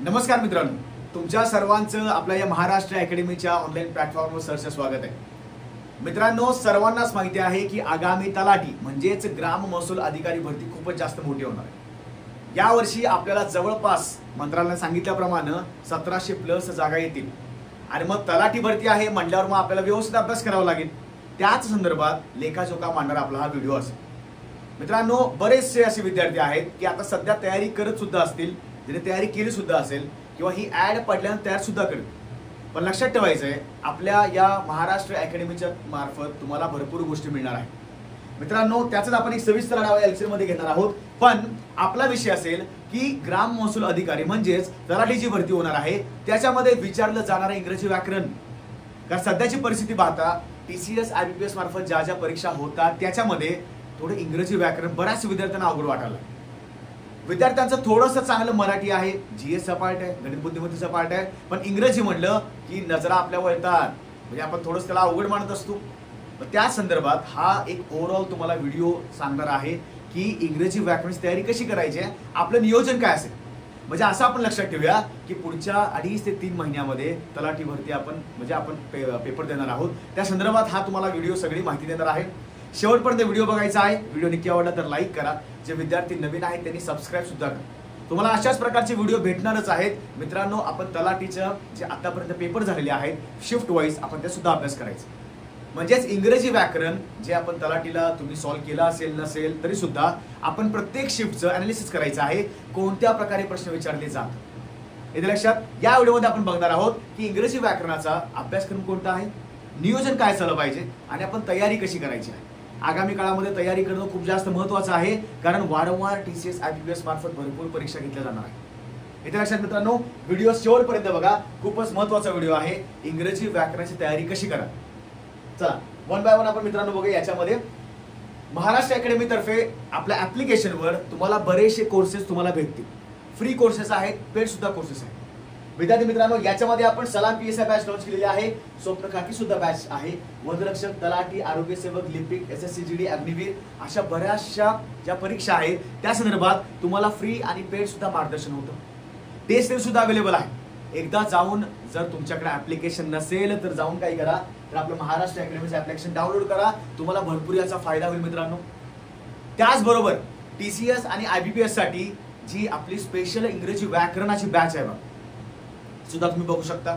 नमस्कार मित्रांनो, तुमच्या सर्वांचं आपल्या या महाराष्ट्र अकॅडमीच्या ऑनलाईन प्लॅटफॉर्मवर सहर्ष स्वागत आहे. मित्रांनो, सर्वांनाच माहिती आहे की आगामी तलाठी म्हणजेच ग्राम महसूल अधिकारी भरती खूपच जास्त मोठी होणार आहे. यावर्षी आपल्याला जवळपास मंत्रालयाने सांगितल्याप्रमाणे 1700+ जागा येतील आणि मग तलाठी भरती आहे म्हटल्यावर मग आपल्याला व्यवस्थित अभ्यास करावा लागेल. त्याच संदर्भात लेखाजोखा मांडणारा आपला हा व्हिडिओ असेल. मित्रांनो, बरेचसे असे विद्यार्थी आहेत की आता सध्या तयारी करत सुद्धा असतील, ज्याने तयारी केली सुद्धा असेल किंवा ही ॲड पडल्यानंतर तयार सुद्धा करेल. पण लक्षात ठेवायचं आहे, आपल्या या महाराष्ट्र अकॅडमीच्या मार्फत तुम्हाला भरपूर गोष्टी मिळणार आहेत. मित्रांनो, त्याचाच आपण एक सविस्तर आढावा या लेक्चरमध्ये घेणार आहोत. पण आपला विषय असेल की ग्राम महसूल अधिकारी म्हणजेच तलाठीची भरती होणार आहे, त्याच्यामध्ये विचारलं जाणारं इंग्रजी व्याकरण. कारण सध्याची परिस्थिती पाहता TCS IBPS मार्फत ज्या ज्या परीक्षा होतात त्याच्यामध्ये थोडं इंग्रजी व्याकरण बऱ्याच विद्यार्थ्यांना अवघड वाटायला. विद्यार्थ्यांचं थोडंसं चांगलं मराठी आहे, GS सपाट आहे, गणित बुद्धिमत्ता सपाट आहे, पण इंग्रजी म्हणलं की नजरा आपल्या वळतात, म्हणजे आपण थोडंसं त्याला अवघड मानत असतो. त्या संदर्भात हा एक ओव्हरऑल तुम्हाला व्हिडिओ सांगणार आहे की इंग्रजी व्याकरणाची तयारी कशी करायची आहे, आपलं नियोजन काय असेल. म्हणजे असं आपण लक्षात ठेवूया की पुढच्या 2.5 ते 3 महिन्यामध्ये तलाठी भरती आपण पेपर देणार आहोत. त्या संदर्भात हा तुम्हाला व्हिडिओ सगळी माहिती देणार आहे. शेवटपर्यंत व्हिडिओ बघायचा आहे. व्हिडिओ नक्की आवडला तर लाईक करा. जे विद्यार्थी नवीन आहेत त्यांनी सबस्क्राईब सुद्धा करा. तुम्हाला अशाच प्रकारचे व्हिडिओ भेटणारच आहेत. मित्रांनो, आपण तलाठीचं जे आतापर्यंत पेपर झालेले आहेत शिफ्ट वाईज आपण ते सुद्धा अभ्यास करायचा. म्हणजेच इंग्रजी व्याकरण जे आपण तलाठीला तुम्ही सॉल्व्ह केला असेल नसेल तरी सुद्धा आपण प्रत्येक शिफ्टचं अनालिसिस करायचं आहे, कोणत्या प्रकारे प्रश्न विचारले जातात. इथे लक्षात, या व्हिडिओमध्ये आपण बघणार आहोत की इंग्रजी व्याकरणाचा अभ्यासक्रम कोणता आहे, नियोजन काय झालं पाहिजे आणि आपण तयारी कशी करायची आहे. आगामी काळामध्ये तयारी करणं खूप जास्त महत्त्वाचं आहे, कारण वारंवार TCS IBPS मार्फत भरपूर परीक्षा घेतल्या जाणार आहे. इथे लक्षात मित्रांनो, व्हिडिओ शेवटपर्यंत बघा, खूपच महत्त्वाचा व्हिडिओ आहे. इंग्रजी व्याकरणाची तयारी कशी करा. चला वन बाय वन आपण मित्रांनो बघूया. याच्यामध्ये महाराष्ट्र अकॅडमी तर्फे आपल्या ऍप्लिकेशनवर तुम्हाला बरेचसे कोर्सेस तुम्हाला भेटतील. फ्री कोर्सेस आहेत, पेड सुद्धा कोर्सेस आहेत. विद्यार्थी मित्रांनो, याच्यामध्ये आपण सलाम PSI बॅच लॉन्च केलेली आहे, स्वप्न खाकी सुद्धा बॅच आहे, वनरक्षक, तलाठी, आरोग्य सेवक, लिपिक, SSC GD, अग्निवीर अशा बऱ्याचशा ज्या परीक्षा आहेत त्या संदर्भात तुम्हाला फ्री आणि पेड सुद्धा मार्गदर्शन होतं. टेस्ट सुद्धा अवेलेबल आहे. एकदा जाऊन, जर तुमच्याकडे ऍप्लिकेशन नसेल तर जाऊन काय करा, तर आपलं महाराष्ट्र अकॅडमीचं ऍप्लिकेशन डाउनलोड करा. तुम्हाला भरपूर याचा फायदा होईल मित्रांनो. त्याचबरोबर TCS आणि IBPS साठी जी आपली स्पेशल इंग्रजी व्याकरणाची बॅच आहे सुद्धा तुम्ही बघू शकता.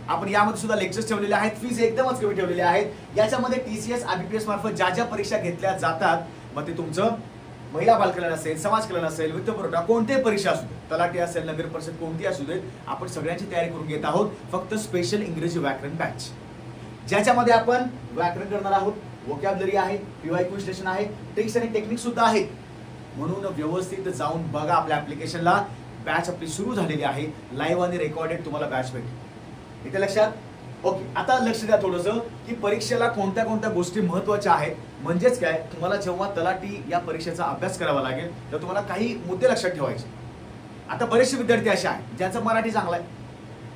आपण यामध्ये सुद्धा लेक्चर्स ठेवलेले आहेत, फीज एकदमच कमी ठेवलेले आहेत. याच्यामध्ये TCS IBPS मार्फत ज्या ज्या परीक्षा घेतल्या जातात, मग ते तुमचं महिला बालकल्याण असेल, समाज कल्याण असेल, वित्तपुरवठा, कोणतीही परीक्षा असू दे, तलाठी असेल, नगर परिषद कोणती असू दे, आपण सगळ्यांची तयारी करून घेत आहोत. फक्त स्पेशल इंग्रजी व्याकरण बॅच, ज्याच्यामध्ये आपण व्याकरण करणार आहोत, वोकॅब्युलरी आहे, PYQ विश्लेषण आहे, ट्रिक्स आणि टेक्निक सुद्धा आहेत. म्हणून व्यवस्थित जाऊन बघा आपल्या ऍप्लिकेशनला. बॅच आपली सुरू झालेली आहे, लाईव्ह आणि रेकॉर्डेड तुम्हाला बॅच भेटेल. इथे लक्षात. ओके, आता लक्ष द्या थोडंसं की परीक्षेला कोणत्या कोणत्या गोष्टी महत्त्वाच्या आहेत. म्हणजेच काय, तुम्हाला जेव्हा तलाठी या परीक्षेचा अभ्यास करावा लागेल तर तुम्हाला काही मुद्दे लक्षात ठेवायचे. आता बरेचसे विद्यार्थी असे आहेत ज्याचं मराठी चांगलं आहे,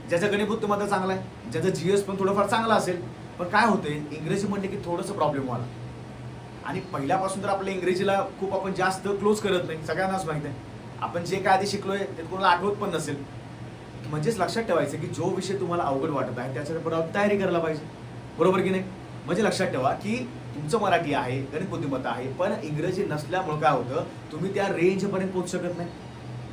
ज्याचं गणित बुद्धिमत्ता चांगला आहे, ज्याचं GS पण थोडंफार चांगलं असेल, पण काय होतंय इंग्रजी म्हणले की थोडंसं प्रॉब्लेम व्हायला. आणि पहिल्यापासून तर आपल्या इंग्रजीला खूप आपण जास्त क्लोज करत नाही, सगळ्यांनाच माहिती आहे. आपण जे काय आधी शिकलोय ते कोणाला आठवत पण नसेल. म्हणजेच लक्षात ठेवायचं की जो विषय तुम्हाला अवघड वाटत आहे त्याच्यावर तयारी करायला पाहिजे, बरोबर की नाही. म्हणजे लक्षात ठेवा की तुमचं मराठी आहे, गणित बुद्धिमत्ता आहे, पण इंग्रजी नसल्यामुळे काय होतं, तुम्ही त्या रेंजपर्यंत पोहोचू शकत नाही.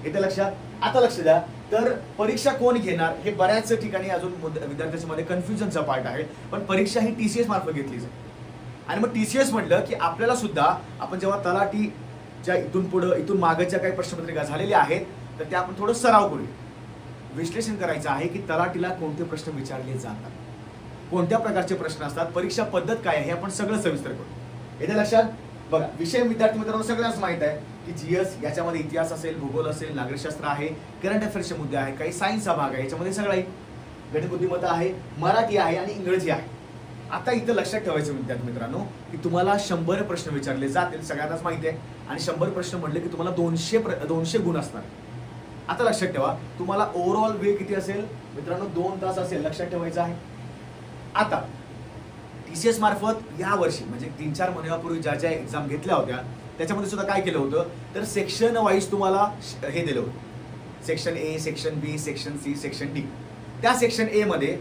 इथे लक्षात. आता लक्ष द्या, तर परीक्षा कोण घेणार हे बऱ्याच ठिकाणी अजून विद्यार्थ्यांच्या मध्ये कन्फ्युजनचा पार्ट आहे. पण परीक्षा ही TCS मार्फत घेतली जाते. आणि मग TCS म्हटलं की आपल्याला सुद्धा, आपण जेव्हा तलाठी ज्या इथून पुढं इथून मागच्या काही प्रश्नपत्रिका झालेल्या आहेत तर त्या आपण थोडं सराव करूया. विश्लेषण करायचं आहे की तलाठीला कोणते प्रश्न विचारले जातात, कोणत्या प्रकारचे प्रश्न असतात, परीक्षा पद्धत काय आहे, हे आपण सगळं सविस्तर करू. इथे लक्षात बघा. विषय विद्यार्थी मित्रांनो सगळ्यांनाच माहित आहे की GS याच्यामध्ये इतिहास असेल, भूगोल असेल, नागरिकशास्त्र आहे, करंट अफेअर्सचे मुद्दे आहे, काही सायन्सचा भाग आहे, याच्यामध्ये सगळं आहे, गणित बुद्धिमत्ता आहे, मराठी आहे आणि इंग्रजी आहे. आता इथं लक्षात ठेवायचं विद्यार्थी मित्रांनो की तुम्हाला 100 प्रश्न विचारले जातील, सगळ्यांनाच माहिती आहे. आणि 100 प्रश्न म्हटले की तुम्हाला 200 गुण असणार. आता लक्षात ठेवा, तुम्हाला ओव्हरऑल वेळ किती असेल मित्रांनो, 2 तास असेल, लक्षात ठेवायचं आहे. आता TCS मार्फत या वर्षी म्हणजे 3-4 महिन्यापूर्वी ज्या ज्या एक्झाम घेतल्या होत्या त्याच्यामध्ये सुद्धा काय केलं होतं, तर सेक्शन वाईज तुम्हाला हे दिलं होतं. Section A, section B, section C, section D. त्या सेक्शन ए मध्ये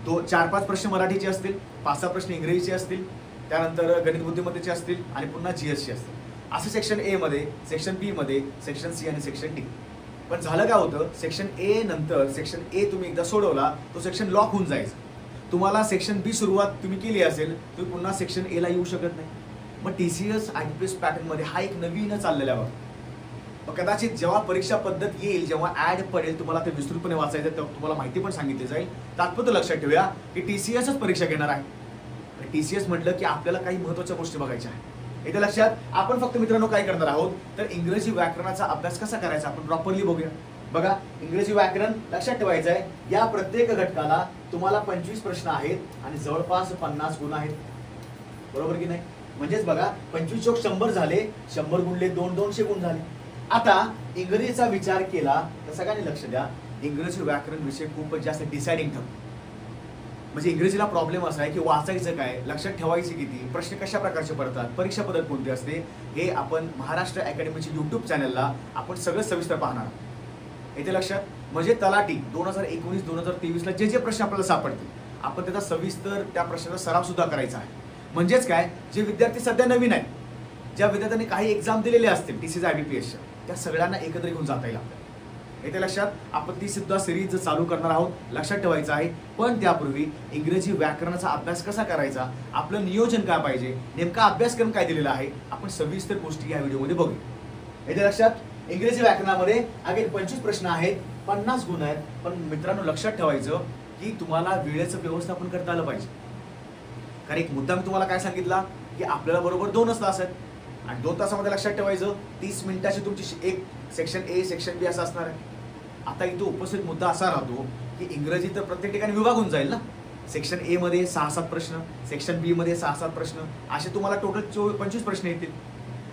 4-5 प्रश्न मराठीचे असतील, 5-6 प्रश्न इंग्रजीचे असतील, त्यानंतर गणित बुद्धिमत्तेचे असतील आणि पुन्हा जीएसचे असतील. असं सेक्शन ए मध्ये, सेक्शन बी मध्ये, सेक्शन सी आणि सेक्शन डी. पण झालं काय होतं, सेक्शन ए नंतर सेक्शन ए तुम्ही एकदा सोडवला तो सेक्शन लॉक होऊन जायचा. तुम्हाला सेक्शन बी सुरुवात तुम्ही केली असेल तुम्ही पुन्हा सेक्शन ए ला येऊ शकत नाही. मग TCS IBPS पॅटर्न मध्ये हा एक नवीन चाललेला आहे. मग कदाचित जेव्हा परीक्षा पद्धत येईल, जेव्हा ऍड पडेल, तुम्हाला ते विस्तृतपणे वाचायचं, तेव्हा तुम्हाला माहिती पण सांगितली जाईल. तात्पुरतं लक्षात ठेवूया की TCSच परीक्षा घेणार आहे. TCS म्हटलं की आपल्याला काही महत्त्वाच्या गोष्टी बघायच्या आहेत. इथे लक्षात आपण फक्त मित्रांनो काय करणार आहोत तर इंग्रजी व्याकरणाचा अभ्यास कसा करायचा आपण प्रॉपरली बघूया. बघा, इंग्रजी व्याकरण लक्षात ठेवायचं आहे. या प्रत्येक घटकाला तुम्हाला 25 प्रश्न आहेत आणि जवळपास 50 गुण आहेत. बरोबर की नाही? म्हणजेच बघा 25 चोक 100 झाले, 100 गुणले 200 गुण झाले. आता इंग्रजीचा विचार केला तर सगळ्यांनी लक्ष द्या, इंग्रजी व्याकरण विषय खूपच जास्त डिसाइडिंग ठरतो. म्हणजे इंग्रजीला प्रॉब्लेम असा आहे की वाचायचं काय, लक्षात ठेवायचे किती, प्रश्न कशा प्रकारचे पडतात, परीक्षा पद्धत कोणती असते, हे आपण महाराष्ट्र अकॅडमीच्या YouTube चॅनलला आपण सगळं सविस्तर पाहणार आहोत. येथे लक्षात म्हणजे तलाठी 2019-2023 ला जे प्रश्न आपल्याला सापडतील आपण त्याचा सविस्तर त्या प्रश्नाचा सराव सुद्धा करायचा आहे. म्हणजेच काय, जे विद्यार्थी सध्या नवीन आहेत, ज्या विद्यार्थ्यांनी काही एक्झाम दिलेले असतील TCS IBPSच्या, त्या सगळ्यांना एकत्र घेऊन जाता येईल आपल्याला. येथे लक्षात आपण ती सुद्धा सिरीज चालू करणार आहोत, लक्षात ठेवायचं आहे. पण त्यापूर्वी इंग्रजी व्याकरणाचा अभ्यास कसा करायचा, आपलं नियोजन काय पाहिजे, नेमका अभ्यासक्रम काय दिलेला आहे, आपण सविस्तर गोष्टी या व्हिडिओमध्ये बघू. येथे लक्षात इंग्रजी व्याकरणामध्ये अगेन 25 प्रश्न आहेत, 50 गुण आहेत. पण मित्रांनो लक्षात ठेवायचं की तुम्हाला वेळेचं व्यवस्थापन करता आलं पाहिजे. कारण एक मुद्दा मी तुम्हाला काय सांगितला की आपल्याला बरोबर 2 तास आहेत आणि 2 तासामध्ये लक्षात ठेवायचं 30 मिनिटाची तुमची एक सेक्शन ए, सेक्शन बी असं असणार आहे. आता इथं उपस्थित मुद्दा असा राहतो की इंग्रजी तर प्रत्येक ठिकाणी विभागून जाईल ना. सेक्शन ए मध्ये 6-7 प्रश्न, सेक्शन बी मध्ये 6-7 प्रश्न, असे तुम्हाला टोटल 25 प्रश्न येतील.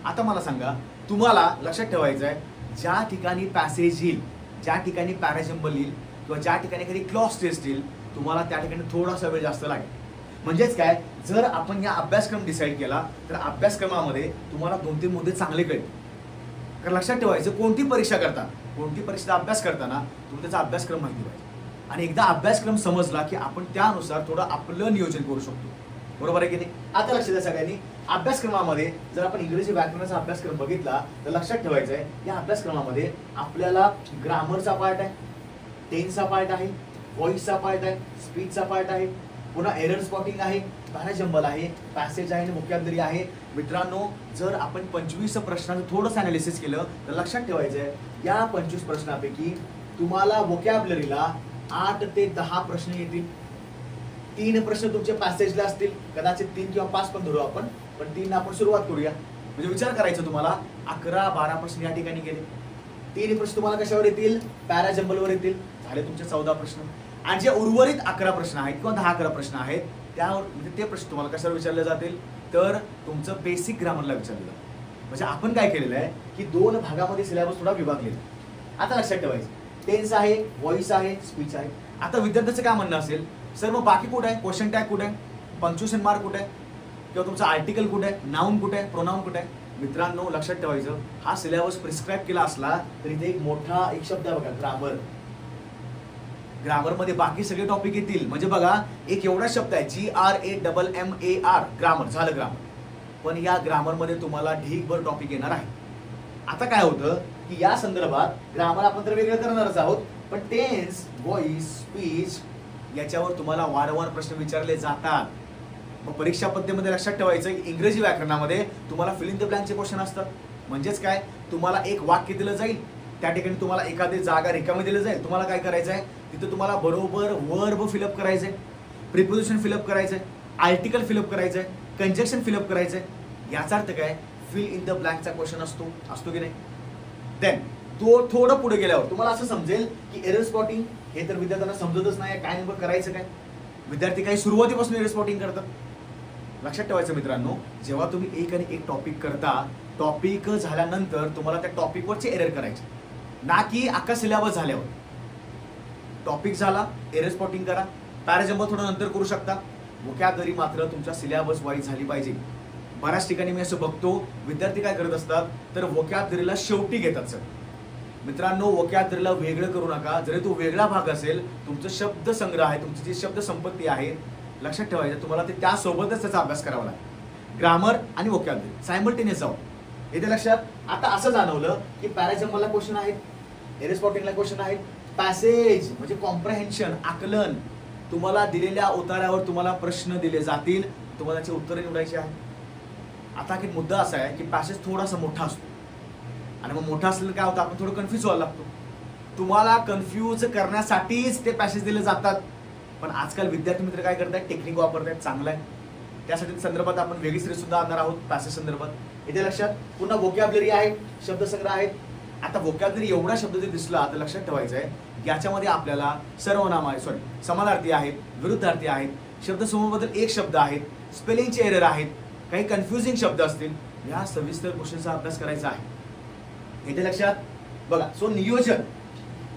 आता मला सांगा, तुम्हाला लक्षात ठेवायचं आहे ज्या ठिकाणी पॅसेज येईल, ज्या ठिकाणी पॅराजंबल येईल किंवा ज्या ठिकाणी एखादी क्लॉज टेस्ट येईल, तुम्हाला त्या ठिकाणी थोडासा वेळ जास्त लागेल. म्हणजेच काय, जर आपण या अभ्यासक्रम डिसाईड केला तर अभ्यासक्रमामध्ये तुम्हाला 2-3 मुद्दे चांगले कळतील. कारण लक्षात ठेवायचं कोणती परीक्षा करता, कोणती परीक्षेचा अभ्यास करताना तुम्ही त्याचा अभ्यासक्रम माहिती पाहिजे. आणि एकदा अभ्यासक्रम समजला की आपण त्यानुसार थोडं आपलं नियोजन करू शकतो. बरोबर आहे की नाही? आता लक्ष द्या सगळ्यांनी, अभ्यासक्रमामध्ये जर आपण इंग्रजी व्याकरणाचा अभ्यासक्रम बघितला तर लक्षात ठेवायचं आहे या अभ्यासक्रमामध्ये आपल्याला ग्रामरचा पार्ट आहे, टेन्सचा पार्ट आहे, व्हॉइसचा पार्ट आहे, स्पीचचा पार्ट आहे, पुन्हा एरर स्पॉटिंग आहे, पॅराजंबल आहे, पॅसेज आहे आणि व्होकॅब्युलरी आहे. मित्रांनो जर आपण 25 प्रश्नांचं थोडंसं अनालिसिस केलं तर लक्षात ठेवायचं आहे या 25 प्रश्नांपैकी तुम्हाला व्होकॅब्युलरीला 8 ते 10 प्रश्न येतील. 3 प्रश्न तुमचे पॅसेजला असतील, कदाचित 3 किंवा 5 पण धरू आपण, पण 3 आपण सुरुवात करूया. म्हणजे विचार करायचं तुम्हाला 11-12 प्रश्न या ठिकाणी गेले. 3 प्रश्न तुम्हाला कशावर येतील, पॅराजंबलवर येतील, झाले तुमचे 14 प्रश्न. आणि जे उर्वरित 11 प्रश्न आहेत किंवा 10-11 प्रश्न आहेत त्यावर म्हणजे ते प्रश्न तुम्हाला कशावर विचारले जातील तर तुमचं बेसिक ग्रामरला विचारलं जातं. म्हणजे आपण काय केलेलं आहे की 2 भागामध्ये सिलेबस थोडा विभागलेला. आता लक्षात ठेवायचं टेन्स आहे, व्हॉइस आहे, स्पीच आहे. आता विद्यार्थ्याचं काय म्हणणं असेल, सर मग बाकी कुठे आहे, क्वेश्चन टॅग कुठे आहे, पंक्च्युएशन मार्क कुठे आहे, किंवा तुमचा आर्टिकल कुठे आहे, नाऊन कुठे आहे, प्रोनाऊन कुठे आहे. मित्रांनो लक्षात ठेवायचं हा सिलेबस प्रिस्क्राईब केला असला तरी ते एक मोठा एक शब्द आहे बघा, ग्रामर. ग्रामर मध्ये बाकी सगळे टॉपिक येतील. म्हणजे बघा एक एवढा शब्द आहे GRAMMAR, ग्रामर झालं ग्रामर. पण या ग्रामर मध्ये तुम्हाला ढीगभर टॉपिक येणार आहे. आता काय होतं की या संदर्भात ग्रामर आपण तर वेगळं करणारच आहोत, पण टेन्स, व्हॉइस, स्पीच याच्यावर तुम्हाला वारंवार प्रश्न विचारले जातात. मग परीक्षा पद्धतीमध्ये लक्षात ठेवायचं इंग्रजी व्याकरणामध्ये तुम्हाला फिल इन द ब्लँकचे क्वेश्चन असतात. म्हणजेच काय, तुम्हाला एक वाक्य दिलं जाईल, त्या ठिकाणी तुम्हाला एखादी जागा रिकामी दिली जाईल, तुम्हाला काय करायचं आहे तिथे तुम्हाला बरोबर वर्ब फिलअप करायचंय, प्रिपोजिशन फिलअप करायचंय, आर्टिकल फिलअप करायचंय, कंजक्शन फिलअप करायचंय. याचा अर्थ काय, फिल इन द ब्लँकचा क्वेश्चन असतो की नाही. देन तो थोडं पुढे गेल्यावर तुम्हाला असं समजेल की एरर स्पॉटिंग हे तर विद्यार्थ्यांना समजतच नाही काय नेमकं करायचं काय. विद्यार्थी काही सुरुवातीपासून एरर स्पॉटिंग करतात. लक्षात ठेवायचं मित्रांनो, जेव्हा तुम्ही एक आणि एक टॉपिक करता, टॉपिक झाल्यानंतर तुम्हाला त्या टॉपिकवरचे एरर करायचे, ना की अख्खा सिलेबस झाल्यावर. टॉपिक झाला एरर स्पॉटिंग करा, पॅराजंबल थोडं नंतर करू शकता. व्होकॅब्युलरी मात्र तुमच्या सिलेबस वाईज झाली पाहिजे. बऱ्याच ठिकाणी मी असं बघतो विद्यार्थी काय करत असतात तर व्होकॅब्युलरीला शेवटी घेतात. सर मित्रांनो, वोकॅब्युलरीला वेगळं करू नका. जरी तो वेगळा भाग असेल, तुमचं शब्दसंग्रह आहे, तुमची जी शब्द संपत्ती आहे, लक्षात ठेवायचं तुम्हाला ते त्यासोबतच त्याचा अभ्यास करावा लागेल. ग्रामर आणि वोकॅब्युलरी सायमल्टेनियस जाऊ. येते लक्षात. आता असं जाणवलं की पॅराजम्बलला क्वेश्चन आहेत, एरिस्टॉटलला क्वेश्चन आहेत, पॅसेज म्हणजे कॉम्प्रहेन्शन, आकलन, तुम्हाला दिलेल्या उतारावर तुम्हाला प्रश्न दिले जातील, तुम्हाला त्याची उत्तरे निवडायची आहे. आता एक मुद्दा असा आहे की पॅसेज थोडासा मोठा असतो आणि मग मोठा असलेलं काय होतं, आपण थोडं कन्फ्यूज व्हायला लागतो. तुम्हाला कन्फ्यूज करण्यासाठीच ते पॅसेज दिले जातात. पण आजकाल विद्यार्थी मित्र काय करतात, टेक्निक वापरतात, चांगलं आहे. त्यासाठी संदर्भात आपण वेगळी सिरीज सुद्धा आणणार आहोत पॅसेज संदर्भात. येते लक्षात. पुन्हा वोकॅब्युलरी आहे, शब्दसंग्रह आहेत. आता वोकॅब्युलरी एवढा शब्द जर दिसला तर लक्षात ठेवायचं आहे याच्यामध्ये आपल्याला सर्वनाम आहे, समानार्थी आहेत, विरुद्धार्थी आहेत, शब्दसमूहाबद्दल एक शब्द आहेत, स्पेलिंगचे एरर आहेत, काही कन्फ्युजिंग शब्द असतील, या सविस्तर गोष्टींचा अभ्यास करायचा आहे. येते लक्षात. बघा, सो नियोजन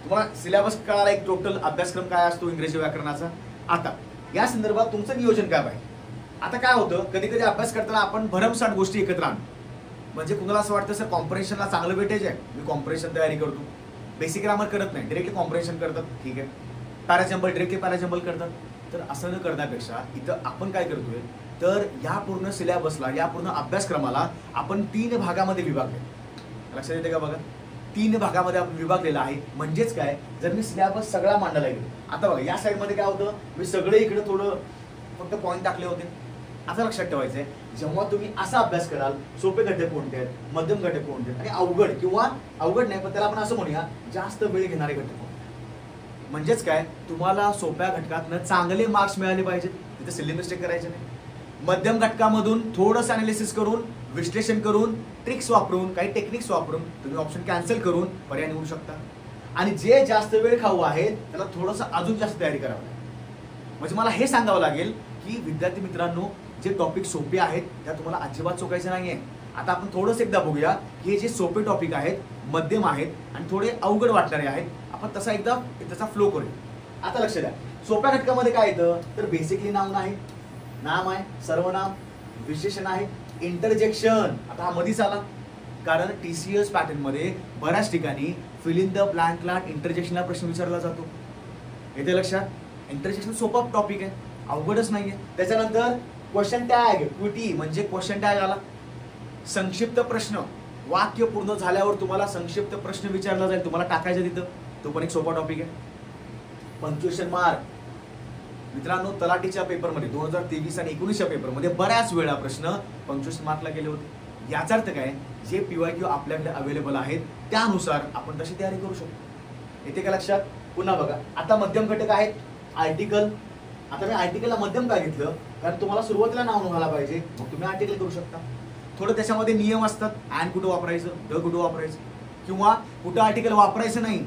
तुम्हाला सिलेबस कळाला, एक टोटल अभ्यासक्रम काय असतो इंग्रजी व्याकरणाचा. आता या संदर्भात तुमचं नियोजन काय पाहिजे. आता काय होतं, कधी कधी अभ्यास करताना आपण भरमसाठ गोष्टी एकत्र आणतो. म्हणजे कुणाला असं वाटतं सर कॉम्प्रेशनला चांगलं वेटेज आहे, मी कॉम्प्रेशन तयारी करतो. बेसिक ग्रामर करत नाही, डिरेक्टली कॉम्प्रेशन करतात, ठीक आहे. पॅराजम्बल डिरेक्टली पॅराजम्बल करतात. तर असं न करण्यापेक्षा इथं आपण काय करतोय, तर या पूर्ण सिलेबसला, या पूर्ण अभ्यासक्रमाला आपण 3 भागामध्ये विभागले. लक्षात येते का बघा, 3 भागामध्ये आपण विभागलेला आहे. म्हणजेच काय, जर मी सिलेबस सगळा मांडला गेलो, आता बघा या साईडमध्ये काय होतं, मी सगळे इकडे थोडं फक्त पॉईंट टाकले होते. आता लक्षात ठेवायचं आहे, जेव्हा तुम्ही असा अभ्यास कराल, सोपे घटक कोणते आहेत, मध्यम घटक कोणते आहेत आणि अवघड किंवा अवघड नाही पण त्याला आपण असं म्हणूया जास्त वेळ घेणारे घटक कोणते. म्हणजेच काय, तुम्हाला सोप्या घटकातनं चांगले मार्क्स मिळाले पाहिजेत, तिथे सिली मिस्टेक करायचे नाही. मध्यम घटकामधून थोडंसं अनालिसिस करून, विश्लेषण करून, ट्रिक्स वापरून, काही टेक्निक्स वापरून तुम्ही ऑप्शन कॅन्सल करून पर्याय निवडू शकता. आणि जे जास्त वेळ खाऊ आहे त्याला थोडंसं अजून जास्त तयारी करावं लागेल. म्हणजे मला हे सांगावं लागेल की विद्यार्थी मित्रांनो, जे टॉपिक सोपे आहेत त्या तुम्हाला अजिबात चुकायचे नाहीये. आता आपण थोडंसं एकदा बघूया की हे जे सोपे टॉपिक आहेत, मध्यम आहेत आणि थोडे अवघड वाटणारे आहेत, आपण तसा एकदा त्याचा फ्लो करूया. आता लक्ष द्या, सोप्या घटकामध्ये काय येतं, तर बेसिकली नाउन आहे, नाम आहे, सर्वनाम, विशेषण आहे, इंटरजेक्शन. आता हा मधीच आला कारण TCS पॅटर्न मध्ये बऱ्याच ठिकाणी फिल इन द ब्लँकला इंटरजेक्शनला प्रश्न विचारला जातो. येते लक्षात. इंटरजेक्शन सोपा टॉपिक आहे, अवघडच नाहीये. त्याच्यानंतर क्वेश्चन टॅग, क्विटी म्हणजे क्वेश्चन टॅग आला. संक्षिप्त प्रश्न, वाक्य पूर्ण झाल्यावर तुम्हाला संक्षिप्त प्रश्न विचारला जाईल, तुम्हाला टाकायचं तिथं, तो पण एक सोपा टॉपिक आहे. पंक्च्युएशन मार्क, मित्रांनो तलाठीच्या पेपरमध्ये 2023 आणि 19च्या पेपरमध्ये बऱ्याच वेळा प्रश्न पंक्च्युएशन मार्कला गेले होते. याचा अर्थ काय, जे PYQ आपल्याकडे अवेलेबल आहेत त्यानुसार आपण तशी तयारी करू शकतो. येते का लक्षात. पुन्हा बघा, आता मध्यम घटक आहेत, आर्टिकल. आता मी आर्टिकलला मध्यम काय घेतलं, कारण तुम्हाला सुरुवातीला नाव व्हायला पाहिजे, मग तुम्ही आर्टिकल करू शकता. थोडं त्याच्यामध्ये नियम असतात, अँड कुठं वापरायचं, द कुठं वापरायचं, किंवा कुठं आर्टिकल वापरायचं नाही.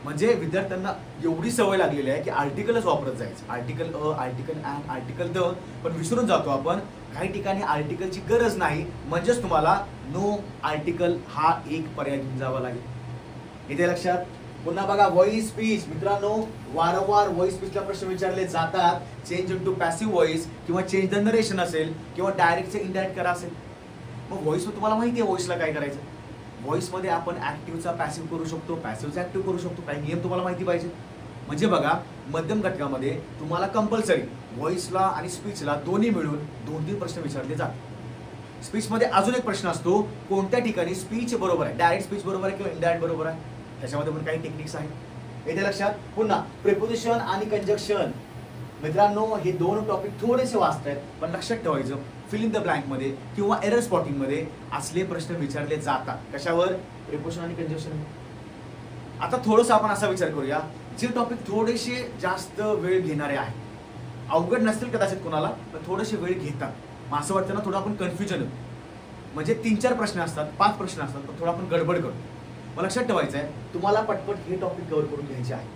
म्हणजे विद्यार्थ्यांना एवढी सवय लागलेली आहे की आर्टिकलच वापरत जायचं, article a, article and, article the, पण विसरून जातो आपण काही ठिकाणी आर्टिकलची गरज नाही. म्हणजेच तुम्हाला नो आर्टिकल हा एक पर्याय घेऊन जावा लागेल. येते लक्षात. पुन्हा बघा, व्हॉइस स्पीच. मित्रांनो वारंवार व्हॉइस स्पीचला प्रश्न विचारले जातात. चेंज इंटू पॅसिव्ह व्हॉइस किंवा चेंज द नरेशन असेल किंवा डायरेक्टचे इनडायरेक्ट करा असेल. मग व्हॉइस तुम्हाला माहिती आहे व्हॉइसला काय करायचं. व्हॉइसमध्ये आपण ऍक्टिव्हचा पॅसिव्ह करू शकतो, पॅसिव्हचा ऍक्टिव्ह करू शकतो. काही नियम तुम्हाला माहिती पाहिजे. म्हणजे बघा, मध्यम घटकामध्ये तुम्हाला कंपल्सरी व्हॉइसला आणि स्पीचला दोन्ही मिळून 2-3 प्रश्न विचारले जातात. स्पीचमध्ये अजून एक प्रश्न असतो, कोणत्या ठिकाणी स्पीच बरोबर आहे, डायरेक्ट स्पीच बरोबर आहे किंवा इनडायरेक्ट बरोबर आहे. त्याच्यामध्ये पण काही टेक्निक्स आहेत. येते लक्षात. पुन्हा प्रिपोजिशन आणि कंजक्शन. मित्रांनो हे 2 टॉपिक थोडेसे वाचत आहेत, पण लक्षात ठेवायचं फिल इन द ब्लँक मध्ये किंवा एरर स्पॉटिंग मध्ये असले प्रश्न विचारले जातात. कशावर, प्रिपोजिशन आणि कंजक्शन. आता थोडंसं आपण असा विचार करूया, जे टॉपिक थोडेसे जास्त वेळ घेणारे आहेत, अवघड नसतील कदाचित कोणाला, पण थोडेसे वेळ घेतात. मग असं वाटतं ना, थोडं आपण कन्फ्युजन होतो. म्हणजे 3-4 प्रश्न असतात, 5 प्रश्न असतात, पण थोडं आपण गडबड करतो. मग लक्षात ठेवायचं आहे, तुम्हाला पटपट हे टॉपिक कव्हर करून घ्यायचे आहे.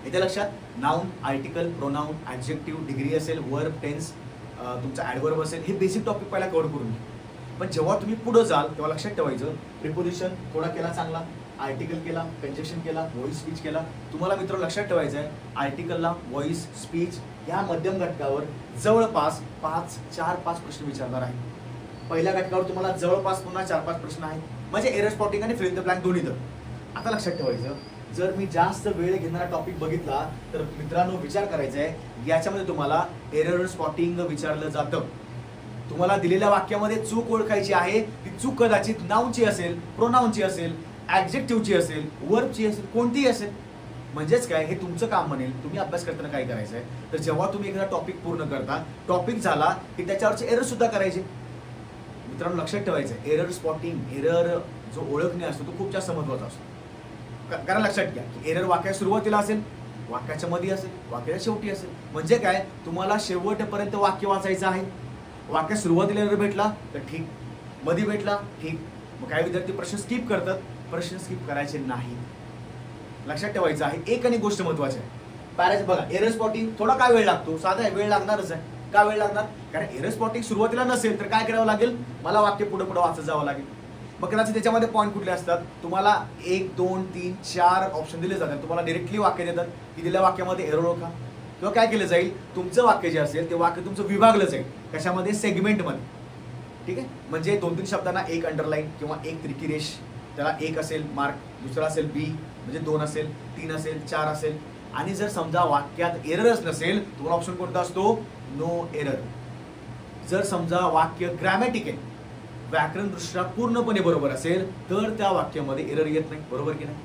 येते लक्षात. Noun, article, pronoun, adjective, degree असेल, वर्ब, टेन्स, तुमचा ॲडवर्ब असेल, हे बेसिक टॉपिक पहिला कव्हर करून घ्या. पण जेव्हा तुम्ही पुढे जाल तेव्हा लक्षात ठेवायचं, प्रिपोजिशन थोडा केला चांगला, आर्टिकल केला, कंजक्शन केला, व्हॉइस स्पीच केला. तुम्हाला मित्र लक्षात ठेवायचं आहे, आर्टिकलला, व्हॉइस, स्पीच या मध्यम घटकावर जवळपास 4-5 प्रश्न विचारणार आहे. पहिल्या घटकावर तुम्हाला जवळपास पुन्हा 4-5 प्रश्न आहेत. म्हणजे एरर स्पॉटिंग आणि फिल इन द ब्लँक दोन्ही. तर आता लक्षात ठेवायचं, जर मी जास्त वेळ घेणारा टॉपिक बघितला तर मित्रांनो विचार करायचा आहे, याच्यामध्ये तुम्हाला एरर स्पॉटिंग विचारलं जातं. तुम्हाला दिलेल्या वाक्यामध्ये चूक ओळखायची आहे. ती चूक कदाचित नाऊनची असेल, प्रोनाऊनची असेल, ऍडजेक्टिव्हची असेल, वर्बची असेल, कोणतीही असेल. म्हणजेच काय, हे तुमचं काम बनेल. तुम्ही अभ्यास करताना काय करायचं आहे, तर जेव्हा तुम्ही एखादा टॉपिक पूर्ण करता, टॉपिक झाला की त्याच्यावरचे एरर सुद्धा करायचे. मित्रांनो लक्षात ठेवायचं, एरर स्पॉटिंग, एरर जो ओळखणे असतो तो खूप जास्त महत्वाचा असतो. कारण लक्षात घ्या की एरर वाक्याच्या सुरुवातीला असेल, वाक्याच्या मध्ये असेल, वाक्याच्या शेवटी असेल. म्हणजे काय, तुम्हाला शेवटपर्यंत वाक्य वाचायचं आहे. वाक्यात सुरुवातीला एरर भेटला तर ठीक, मध्ये भेटला ठीक. मग काही विद्यार्थी प्रश्न स्किप करतात. प्रश्न स्किप करायचे नाही. लक्षात ठेवायचं आहे. एक आणि गोष्ट महत्वाची आहे, पॅरेज बघा, एरर स्पॉटिंग थोडा काय वेळ लागतो, साधा वेळ लागणारच आहे. का वेळ लागणार, कारण एरर स्पॉटिंग सुरुवातीला नसेल तर काय करावं लागेल, मला वाक्य पुढे पुढे वाचत जावं लागेल. मग कदाचित त्याच्यामध्ये पॉईंट कुठले असतात, तुम्हाला 1 2 3 4 ऑप्शन दिले जातात. तुम्हाला डायरेक्टली वाक्य देतात की दिलेल्या वाक्यामध्ये एरर ओळखा. किंवा काय केलं जाईल, तुमचं वाक्य जे असेल ते वाक्य तुमचं विभागलं जाईल. कशामध्ये, सेगमेंटमध्ये. ठीक आहे. म्हणजे 2-3 शब्दांना एक अंडरलाईन किंवा एक तिरकी रेष, त्याला 1 असेल मार्क, दुसरा असेल बी म्हणजे 2 असेल, 3 असेल, 4 असेल. आणि जर समजा वाक्यात एररच नसेल, तुम्हाला ऑप्शन कोणता असतो, नो एरर. जर समजा वाक्य ग्रॅमॅटिकल, व्याकरणदृष्ट्या पूर्णपणे बरोबर असेल तर त्या वाक्यामध्ये एरर येत नाही. बरोबर की नाही.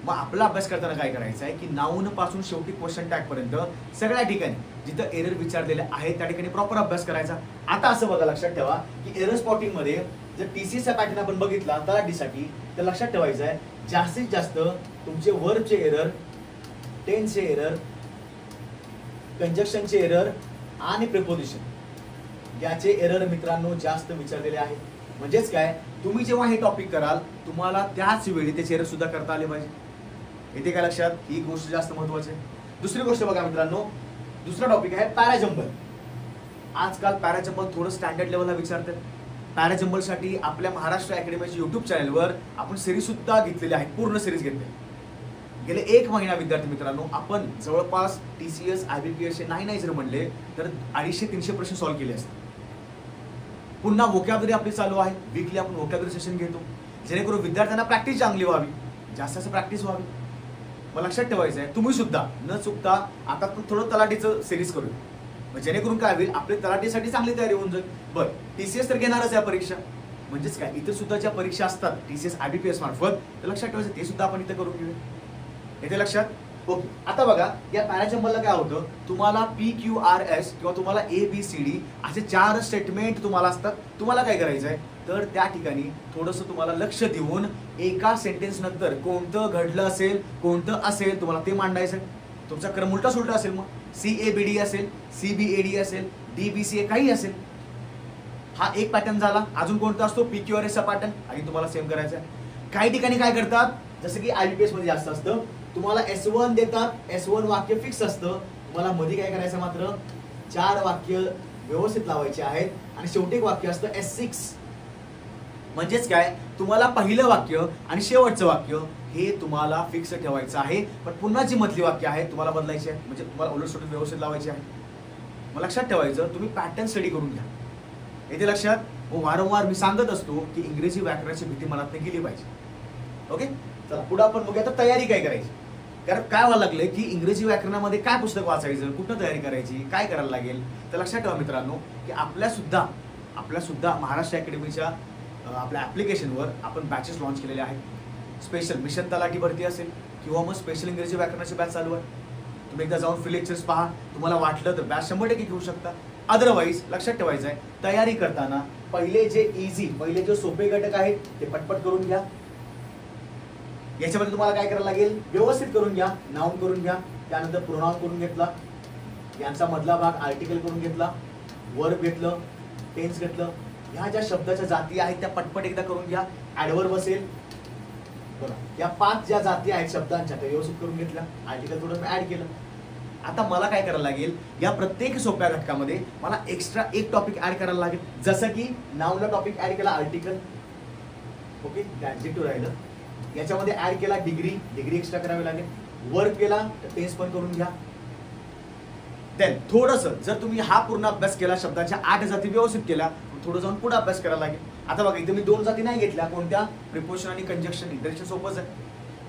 मग आपला अभ्यास करताना काय करायचं आहे की नाऊन पासून शेवटी क्वेश्चन टॅग पर्यंत सगळ्या ठिकाणी जिथं एरर विचारलेले आहेत त्या ठिकाणी प्रॉपर अभ्यास करायचा. आता असं बघा, लक्षात ठेवा की एरर स्पॉटिंग मध्ये जर टीसीएसचा पॅटर्न आपण बघितला तलाठीसाठी, तर लक्षात ठेवायचं आहे जास्तीत जास्त तुमचे वर्बचे एरर, टेन्सचे एरर, कंजक्शनचे एरर आणि प्रिपोजिशन याचे एरर मित्रांनो जास्त विचारलेले आहेत. म्हणजेच काय, तुम्ही जेव्हा हे टॉपिक कराल तुम्हाला त्याच वेळी त्याचे एरर सुद्धा करता आले पाहिजे. येते काय लक्षात, ही गोष्ट जास्त महत्वाची आहे. दुसरी गोष्ट बघा मित्रांनो, दुसरा टॉपिक आहे पॅराजंबल. आजकाल पॅराजंबल थोडं स्टँडर्ड लेवलला विचारतात. पॅराजंबलसाठी आपल्या महाराष्ट्र अकॅडमीच्या युट्यूब चॅनलवर आपण सिरीज सुद्धा घेतलेली आहे, पूर्ण सिरीज घेतली. गेले 1 महिना विद्यार्थी मित्रांनो आपण जवळपास टीसीएस IBPS नाही जर म्हणले तर 250-300 प्रश्न सॉल्व्ह केले असतात. पुन्हा वोकॅब्युलरी आपली चालू आहे. वीकली आपण वोकॅब्युलरी सेशन घेतो, जेणेकरून विद्यार्थ्यांना प्रॅक्टिस चांगली व्हावी, जास्त प्रॅक्टिस व्हावी. मग लक्षात ठेवायचं आहे, तुम्ही सुद्धा न चुकता आता आपण थोडं तलाठीचं सिरीज करूया, जेणेकरून काय होईल, आपली तलाठीसाठी चांगली तयारी होऊन जाईल. बरं, टीसीएस तर घेणारच आहे परीक्षा. म्हणजेच काय, इथं सुद्धा ज्या परीक्षा असतात टीसीएस IBPS मार्फत, तर लक्षात ठेवायचं ते सुद्धा आपण इथं करून घेऊया. येते लक्षात. ओके. आता बघा, या पॅराजंबलला काय होतं, तुम्हाला PQRS किंवा तुम्हाला ABCD असे 4 स्टेटमेंट तुम्हाला असतात. तुम्हाला काय करायचं आहे, तर त्या ठिकाणी थोडंसं तुम्हाला लक्ष देऊन एका सेंटेन्स नंतर कोणतं घडलं असेल, कोणतं असेल, तुम्हाला ते मांडायचं. तुमचा क्रम उलटा सुलटा असेल, मग CABD असेल, CBAD असेल, DBCA काही असेल. हा एक पॅटर्न झाला. अजून कोणता असतो, PQRS चा पॅटर्न, आणि तुम्हाला सेम करायचा. काही ठिकाणी काय करतात, जसं की IBPS मध्ये जास्त असतं, तुम्हाला S1 देतात. S1 वाक्य फिक्स असतं. तुम्हाला मध्ये काय करायचं, मात्र 4 वाक्य व्यवस्थित लावायचे आहेत आणि शेवटी एक वाक्य असतं S6. म्हणजेच काय, तुम्हाला पहिलं वाक्य आणि शेवटचं वाक्य हे तुम्हाला फिक्स ठेवायचं आहे. पण पुन्हा जी मधली वाक्य आहे तुम्हाला बदलायची आहे, म्हणजे तुम्हाला उलटसुलट व्यवस्थित लावायची आहे. मग लक्षात ठेवायचं, तुम्ही पॅटर्न स्टडी करून घ्या. येते लक्षात. वारंवार मी सांगत असतो की इंग्रजी व्याकरणाची भीती मनात गेली पाहिजे. ओके, चला पुढे आपण बघूया आता तयारी काय करायची. कारण काय व्हायला लागले की इंग्रजी व्याकरणामध्ये काय पुस्तक वाचायचं, कुठं तयारी करायची, काय करायला लागेल. तर लक्षात ठेवा मित्रांनो की आपल्या सुद्धा महाराष्ट्र अकॅडमीच्या आपल्या ॲप्लिकेशनवर आपण बॅचेस लॉन्च केलेले आहेत. स्पेशल मिशन तलाठी भरती असेल किंवा मग स्पेशल इंग्रजी व्याकरणाची बॅच चालू आहे. तुम्ही एकदा जाऊन फ्री लेक्चर्स पहा. तुम्हाला वाटलं तर बॅच 100% घेऊ शकता. अदरवाईज लक्षात ठेवायचं आहे, तयारी करताना पहिले जे सोपे घटक आहेत ते पटपट करून घ्या. याच्यामध्ये तुम्हाला काय करायला लागेल, व्यवस्थित करून घ्या. नाउन करून घ्या, त्यानंतर प्रोनाउन करून घेतला, यांचा मधला भाग आर्टिकल करून घेतला, वर्ब घेतलं, टेन्स घेतलं. ह्या ज्या शब्दाच्या जाती आहेत त्या पटपट एकदा करून घ्या. ऍडवर्ब असेल बघा, या 5 ज्या जाती आहेत शब्दांच्या त्या व्यवस्थित करून घेतल्या. आर्टिकल थोडं ऍड केलं. आता मला काय करायला लागेल, या प्रत्येक सोप्या घटकामध्ये मला एक्स्ट्रा एक टॉपिक ऍड करायला लागेल. जसं की नाउनला टॉपिक ऍड केला आर्टिकल, ओके, ऍडजेक्टिव्ह राहिलं. याच्यामध्ये ऍड केला डिग्री एक्स्ट्रा करावी लागेल. वर्क केला तर टेन्स पण करून घ्या. देन थोडंसं जर तुम्ही हा पूर्ण अभ्यास केला, शब्दाच्या 8 जाती व्यवस्थित केल्या, थोडं जाऊन पुढे अभ्यास करायला लागेल. आता बघा इथे मी 2 जाती नाही घेतल्या, कोणत्या? प्रिपोजिशन आणि कंजक्शन. इंटरेक्शन सोपंच आहे,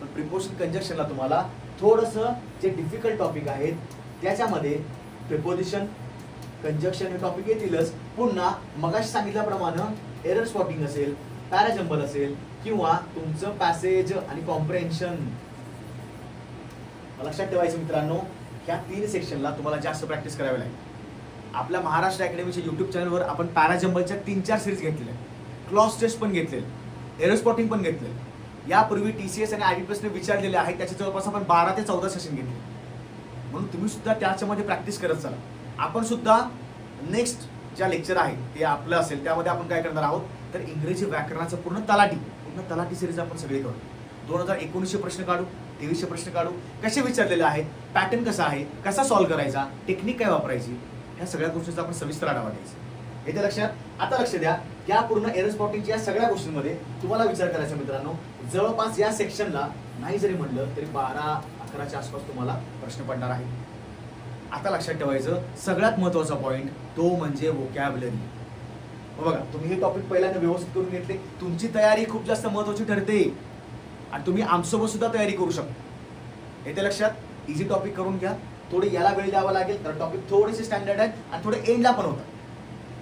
पण प्रिपोजिशन कंजक्शनला तुम्हाला थोडंसं जे डिफिकल्ट टॉपिक आहेत त्याच्यामध्ये प्रिपोजिशन कंजक्शन हे टॉपिक येतीलच. पुन्हा मगाशी सांगितल्याप्रमाणे एरर स्पॉटिंग असेल, पॅराजंबल असेल किंवा तुमचं पॅसेज आणि कॉम्प्रेन्शन. लक्षात ठेवायचं मित्रांनो, ह्या 3 सेक्शनला तुम्हाला जास्त प्रॅक्टिस करावी लागेल. आपल्या महाराष्ट्र अकॅडमीच्या युट्यूब चॅनलवर आपण पॅराजंबलच्या 3-4 सिरीज घेतलेल्या आहेत, क्लॉज टेस्ट पण घेतलेले, एरर स्पॉटिंग पण घेतलेले. यापूर्वी TCS आणि IBPSने विचारलेले आहेत, त्याचे जवळपास आपण 12 ते 14 सेशन घेतले. म्हणून तुम्ही सुद्धा त्याच्यामध्ये प्रॅक्टिस करत चला. आपण सुद्धा नेक्स्ट ज्या लेक्चर आहे ते आपलं असेल, त्यामध्ये आपण काय करणार आहोत तर इंग्रजी व्याकरणाचं पूर्ण तलाठी सिरीज आपण सगळी करू. 2019 प्रश्न काढू, 2300 प्रश्न काढू, कसे विचारलेले आहेत, पॅटर्न कसा आहे, कसा सॉल्व्ह करायचा, टेक्निक काय वापरायची, ह्या सगळ्या गोष्टींचा आपण सविस्तर आढावा द्यायचा. येते लक्षात? आता लक्ष द्या, या पूर्ण एरर स्पॉटिंगच्या या सगळ्या गोष्टींमध्ये तुम्हाला विचार करायचा मित्रांनो. जवळपास या सेक्शनला नाही जरी म्हणलं तरी 12-11च्या आसपास तुम्हाला प्रश्न पडणार आहे. आता लक्षात ठेवायचं सगळ्यात महत्त्वाचा पॉईंट तो म्हणजे व्होकॅब्युलरी. बघा तुम्ही हे टॉपिक पहिल्यांदा व्यवस्थित करून घेतले, तुमची तयारी खूप जास्त महत्त्वाची ठरते आणि तुम्ही आमच्यासोबत सुद्धा तयारी करू शकता. येते लक्षात? इझी टॉपिक करून घ्या, थोडे याला वेळ द्यावा लागेल कारण टॉपिक थोडेसे स्टँडर्ड आहेत आणि थोडे एंडला पण होतात.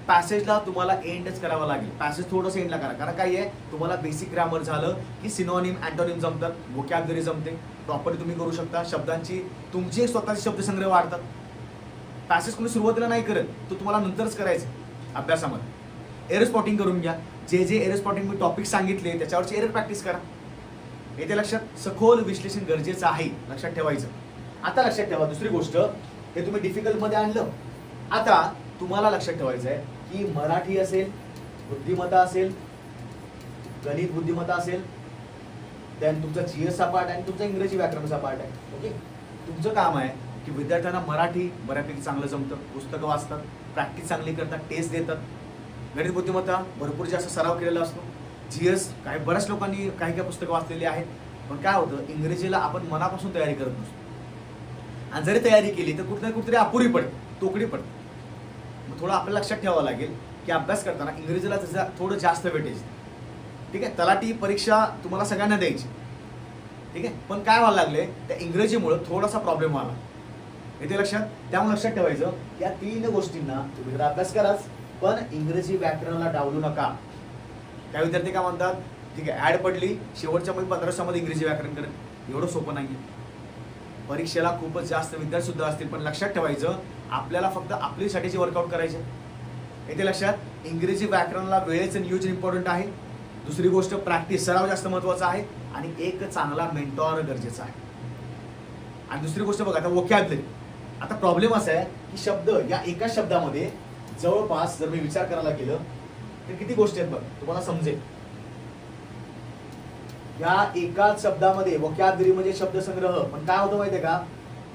पॅसेजला तुम्हाला एंडच करावा लागेल, पॅसेज थोडंसं एंडला करा. कारण काय आहे, तुम्हाला बेसिक ग्रामर झालं की सिनोनिम अँटोनिम जमतात, व्होकॅब्युलरी जमते, प्रॉपरली तुम्ही करू शकता. शब्दांची तुमचे स्वतःचे शब्दसंग्रह वाढतात. पॅसेज कोणी सुरुवातीला नाही करत, तो तुम्हाला नंतरच करायचं अभ्यासामध्ये. एरर स्पॉटिंग करून घ्या, जे एरर स्पॉटिंग मी टॉपिक सांगितले त्याच्यावरची एरर प्रॅक्टिस करा. येते लक्षात? सखोल विश्लेषण गरजेचं आहे, लक्षात ठेवायचं. आता लक्षात ठेवा दुसरी गोष्ट, हे तुम्ही डिफिकल्ट मध्ये आणलं. आता तुम्हाला लक्षात ठेवायचं आहे की मराठी असेल, बुद्धिमत्ता असेल, गणित बुद्धिमत्ता असेल, त्यानंतर तुमचा GS चा पार्ट आणि तुमचा इंग्रजी व्याकरणचा पार्ट आहे. ओके, तुमचं काम आहे की विद्यार्थ्यांना मराठी बऱ्यापैकी चांगलं जमतं, पुस्तकं वाचतात, प्रॅक्टिस चांगली करतात, टेस्ट देतात. गणित बुद्धिमत्ता भरपूर जास्त सराव केलेला असतो. GS काही बऱ्याच लोकांनी काही पुस्तकं वाचलेली आहेत, पण काय होतं इंग्रजीला आपण मनापासून तयारी करत नसतो आणि जरी तयारी केली तर कुठेतरी अपुरी पडते, तोकडी पडते. मग थोडं आपल्याला लक्षात ठेवावं लागेल की अभ्यास करताना इंग्रजीला थोडं जास्त वेटेज. ठीक आहे, तलाठी परीक्षा तुम्हाला सगळ्यांना द्यायची, ठीक आहे, पण काय व्हायला लागले त्या इंग्रजीमुळे थोडासा प्रॉब्लेम व्हायला. येते लक्षात? त्यामुळे लक्षात ठेवायचं या 3 गोष्टींना तुम्ही जर अभ्यास कराच पण इंग्रजी व्याकरणाला डावलू नका. त्या विद्यार्थी काय म्हणतात, ठीक आहे ऍड पडली शेवटच्या 1500 इंग्रजी व्याकरण करेल, एवढं सोपं नाही. परीक्षेला खूपच जास्त विद्यार्थी सुद्धा असतील, पण लक्षात ठेवायचं आपल्याला फक्त आपली स्ट्रॅटेजी वर्कआउट करायचे. येते लक्षात? इंग्रजी व्याकरणाला वेळेचं नियोजन इम्पॉर्टंट आहे. दुसरी गोष्ट प्रॅक्टिस, सराव जास्त महत्त्वाचा आहे आणि एक चांगला मेंटॉर गरजेचा आहे. आणि दुसरी गोष्ट बघा आता व्होकॅब्युलरी. आता प्रॉब्लेम असा आहे की शब्द या एका शब्दामध्ये जवळपास जर मी विचार करायला गेलं तर किती गोष्टी आहेत बघ, तुम्हाला समजेल. या एकाच शब्दामध्ये व्होकॅब्युलरी म्हणजे शब्दसंग्रह, पण काय होतं माहितीये का,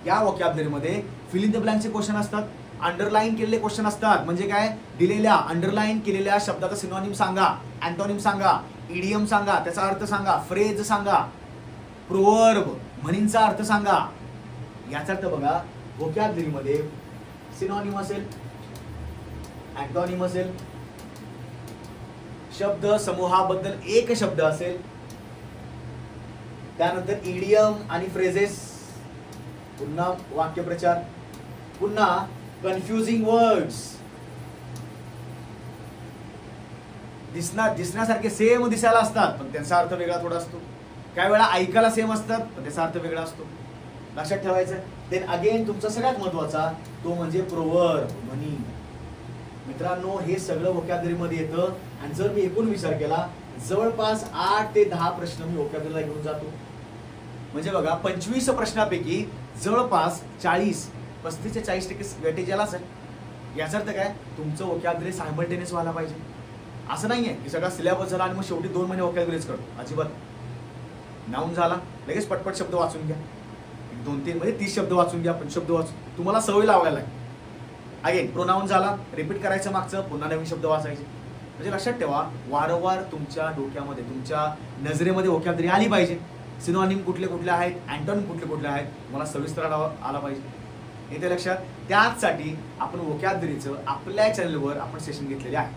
या व्होकॅब्युलरीमध्ये फिल इन द ब्लँकचे क्वेश्चन असतात, अंडरलाईन केलेले क्वेश्चन असतात. म्हणजे काय, दिलेल्या अंडरलाईन केलेल्या शब्दाचा सिनोनिम सांगा, अँटोनिम सांगा, इडियम सांगा, त्याचा अर्थ सांगा, फ्रेज सांगा, प्रोवर्ब म्हणींचा अर्थ सांगा. याचा अर्थ बघा, व्होकॅब्युलरीमध्ये सिनोनिम असेल, अँटोनिम असेल, शब्द समूहाबद्दल एक शब्द असेल, त्यानंतर इडियम आणि फ्रेजेस, पुन्हा वाक्यप्रचार, पुन्हा कन्फ्युजिंग वर्ड्स, दिसण्यासारखे सेम दिसायला असतात पण त्यांचा अर्थ वेगळा थोडा असतो. काही वेळा ऐकायला सेम असतात पण त्याचा अर्थ वेगळा असतो. लक्षात ठेवायचं. देन अगेन तुमचा सगळ्यात महत्वाचा तो म्हणजे प्रोवर्ब, म्हणी. मित्रांनो हे सगळं व्होकॅब्युलरीमध्ये येतं आणि जर मी एकूण विचार केला जवळपास 8 ते 10 प्रश्न मी व्होकॅब्युलरीला घेऊन जातो. म्हणजे बघा 25 प्रश्नापैकी जवळपास 35 ते 40% वेटेज यालाच आहे. याचा अर्थ काय, तुमचं व्होकॅब्युलरी सायमल्टेनियस व्हायला पाहिजे. असं नाहीये की सगळा सिलेबस झाला आणि मग शेवटी 2 महिने व्होकॅब्युलरीच करतो, अजिबात. नाऊन झाला लगेच पटपट शब्द वाचून घ्या, 2-3 म्हणजे 30 शब्द वाचून घ्या, 5 शब्द वाचून, तुम्हाला सवय लावायला आहे. अगेन प्रोनाऊन झाला, रिपीट करायचं मागचं, पुन्हा नवीन शब्द वाचायचे. म्हणजे लक्षात ठेवा वारंवार तुमच्या डोक्यामध्ये तुमच्या नजरेमध्ये व्होकॅब्युलरी आली पाहिजे. सिनोनिम कुठले कुठले आहेत, अँटोनिम कुठले कुठले आहेत, मला सविस्तर आला पाहिजे. येते लक्षात. त्याचसाठी आपण व्होकॅब्युलरीचं आपल्या चॅनलवर आपण सेशन घेतलेले आहे.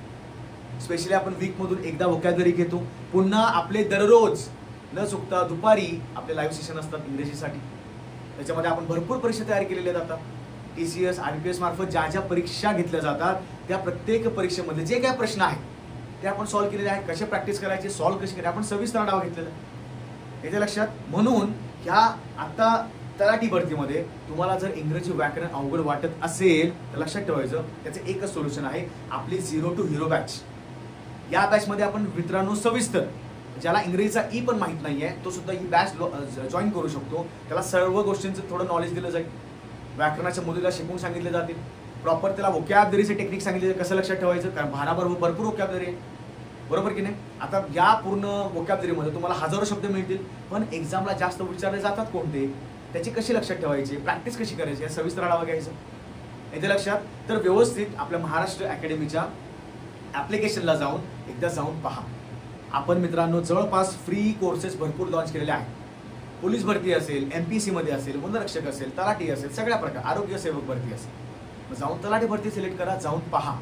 स्पेशली आपण वीकमधून एकदा व्होकॅब्युलरी घेतो. पुन्हा आपले दररोज न चुकता दुपारी आपले लाईव्ह सेशन असतात इंग्रजीसाठी. त्याच्यामध्ये आपण भरपूर परीक्षा तयार केलेल्या जातात. TCS RPS मार्फत ज्या ज्या परीक्षा घेतल्या जातात त्या प्रत्येक परीक्षेमध्ये जे काय प्रश्न आहेत ते आपण सॉल्व्ह केलेले आहेत. कसे प्रॅक्टिस करायचे, सॉल्व्ह कसे करायचे, आपण सविस्तर आढावा घेतलेला आहे. याच्या लक्षात. म्हणून ह्या आता तलाठी भरतीमध्ये तुम्हाला जर इंग्रजी व्याकरण अवघड वाटत असेल तर लक्षात ठेवायचं त्याचं एकच सोल्युशन आहे, आपली 0 to Hero बॅच. या बॅचमध्ये आपण मित्रांनो सविस्तर, ज्याला इंग्रजीचा ई पण माहित नाहीये तो सुद्धा ही बॅच जॉईन करू शकतो. त्याला सर्व गोष्टींचं थोडं नॉलेज दिलं जाईल. व्याकरणाच्या मुलीला शिकवून सांगितले जातील. प्रॉपर त्याला व्होकॅब्युलरीचे टेक्निक सांगितले, कसं लक्षात ठेवायचं, कारण भाराभर भरपूर व्होकॅब्युलरी आहे. बरोबर की नाही. आता या पूर्ण व्होकॅब्युलरीमध्ये तुम्हाला हजारो शब्द मिळतील, पण एक्झामला जास्त विचारले जातात कोणते, त्याची कशी लक्षात ठेवायची, प्रॅक्टिस कशी करायची, या सविस्तर आढावा घ्यायचा. येथे लक्षात. तर व्यवस्थित आपल्या महाराष्ट्र अकॅडमीच्या ॲप्लिकेशनला एकदा जाऊन पहा. आपण मित्रांनो जवळपास फ्री कोर्सेस भरपूर लॉन्च केलेले आहेत. पोलीस भरती असेल, MPSC मध्ये असेल, वनरक्षक असेल, तलाठी असेल, सगळ्या प्रकार, आरोग्य सेवक भरती असेल, मग जाऊन तलाठी भरती सिलेक्ट करा, जाऊन पहा.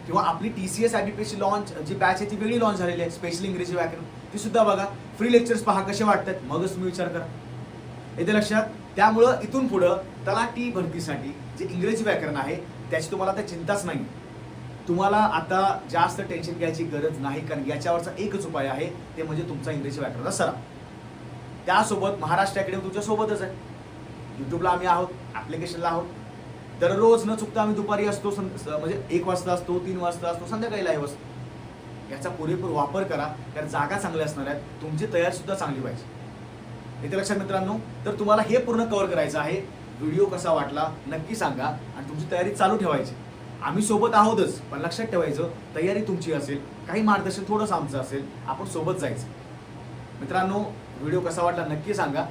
किंवा आपली TCS IBPSC लॉन्च जी बॅच आहे ती वेगळी लॉन्च झालेली आहे, स्पेशली इंग्रजी व्याकरण, ती सुद्धा बघा. फ्री लेक्चर्स पहा कसे वाटतात, मगच तुम्ही विचार करा. येथे लक्षात. त्यामुळं इथून पुढं तलाठी भरतीसाठी जे इंग्रजी व्याकरण आहे त्याची तुम्हाला आता चिंताच नाही. तुम्हाला आता जास्त टेन्शन घ्यायची गरज नाही, कारण याच्यावरचा एकच उपाय आहे, ते म्हणजे तुमचा इंग्रजी व्याकरणाचा सराव. त्यासोबत महाराष्ट्र अकॅडमी तुमच्या सोबतच आहे. युट्यूबला आम्ही आहोत, ॲप्लिकेशनला आहोत. दररोज न चुकता आम्ही दुपारी असतो, म्हणजे 1 वाजता असतो, 3 वाजता असतो, संध्याकाळी लाईव्ह असतो. याचा पुरेपूर वापर करा, कारण जागा चांगल्या असणार आहेत, तुमची तयारी सुद्धा चांगली पाहिजे. येथे लक्षात मित्रांनो. तर तुम्हाला हे पूर्ण कव्हर करायचं आहे. व्हिडिओ कसा वाटला नक्की सांगा आणि तुमची तयारी चालू ठेवायची. आम्ही सोबत आहोतच, पण लक्षात ठेवायचं तयारी तुमची असेल, काही मार्गदर्शन थोडंसं आमचं असेल, आपण सोबत जायचं. मित्रांनो व्हिडिओ कसा वाटला नक्की सांगा.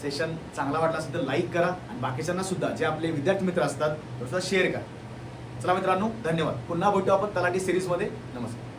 सेशन चांगला वाटला असेल तर लाईक करा आणि बाकीच्यांना सुद्धा, जे आपले विद्यार्थी मित्र असतात, सुद्धा शेअर करा. चला मित्रांनो, धन्यवाद. पुन्हा भेटू आपण तलाठी सिरीजमध्ये. नमस्कार.